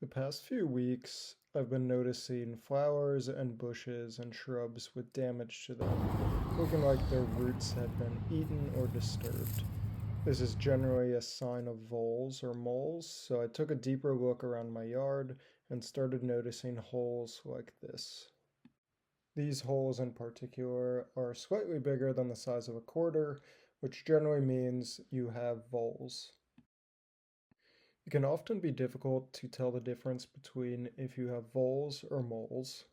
The past few weeks, I've been noticing flowers and bushes and shrubs with damage to them, looking like their roots have been eaten or disturbed. This is generally a sign of voles or moles, so I took a deeper look around my yard and started noticing holes like this. These holes in particular are slightly bigger than the size of a quarter, which generally means you have voles. It can often be difficult to tell the difference between if you have voles or moles,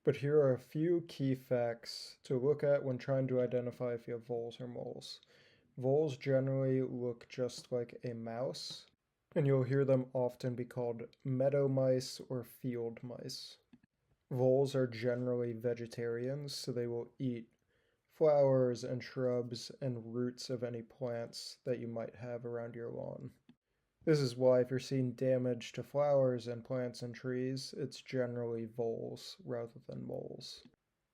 but here are a few key facts to look at when trying to identify if you have voles or moles. Voles generally look just like a mouse, and you'll hear them often be called meadow mice or field mice. Voles are generally vegetarians, so they will eat flowers and shrubs and roots of any plants that you might have around your lawn. This is why if you're seeing damage to flowers and plants and trees, it's generally voles rather than moles.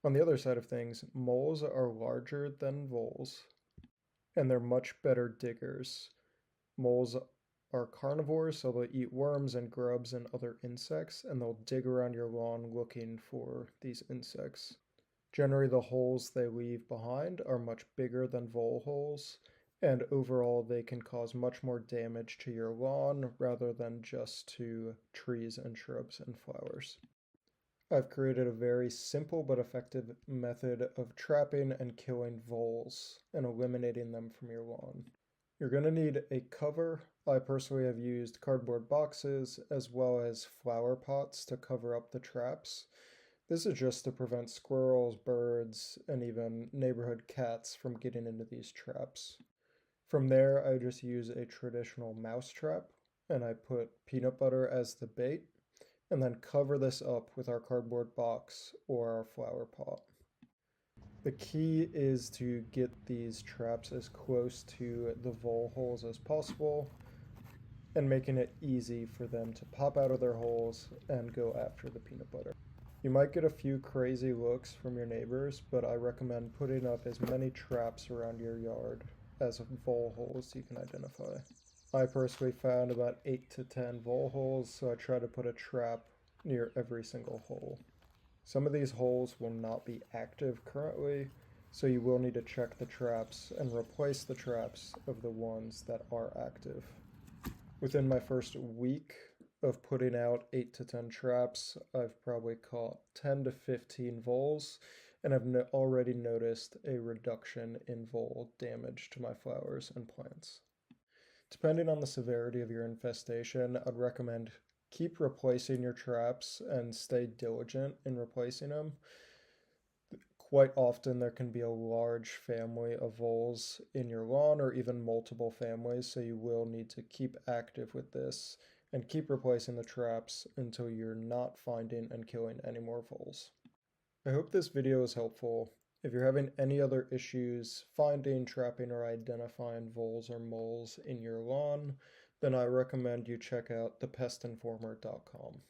On the other side of things, moles are larger than voles, and they're much better diggers. Moles are carnivores, so they'll eat worms and grubs and other insects, and they'll dig around your lawn looking for these insects. Generally, the holes they leave behind are much bigger than vole holes, and overall they can cause much more damage to your lawn rather than just to trees and shrubs and flowers. I've created a very simple but effective method of trapping and killing voles and eliminating them from your lawn. You're going to need a cover. I personally have used cardboard boxes as well as flower pots to cover up the traps. This is just to prevent squirrels, birds, and even neighborhood cats from getting into these traps. From there, I just use a traditional mouse trap, and I put peanut butter as the bait, and then cover this up with our cardboard box or our flower pot. The key is to get these traps as close to the vole holes as possible, and making it easy for them to pop out of their holes and go after the peanut butter. You might get a few crazy looks from your neighbors, but I recommend putting up as many traps around your yard as vole holes you can identify. I personally found about 8 to 10 vole holes, so I try to put a trap near every single hole. Some of these holes will not be active currently, so you will need to check the traps and replace the traps of the ones that are active. Within my first week of putting out 8 to 10 traps, I've probably caught 10 to 15 voles, and I've already noticed a reduction in vole damage to my flowers and plants. Depending on the severity of your infestation, I'd recommend keep replacing your traps and stay diligent in replacing them. Quite often there can be a large family of voles in your lawn or even multiple families, so you will need to keep active with this and keep replacing the traps until you're not finding and killing any more voles. I hope this video is helpful. If you're having any other issues finding, trapping, or identifying voles or moles in your lawn, then I recommend you check out thepestinformer.com.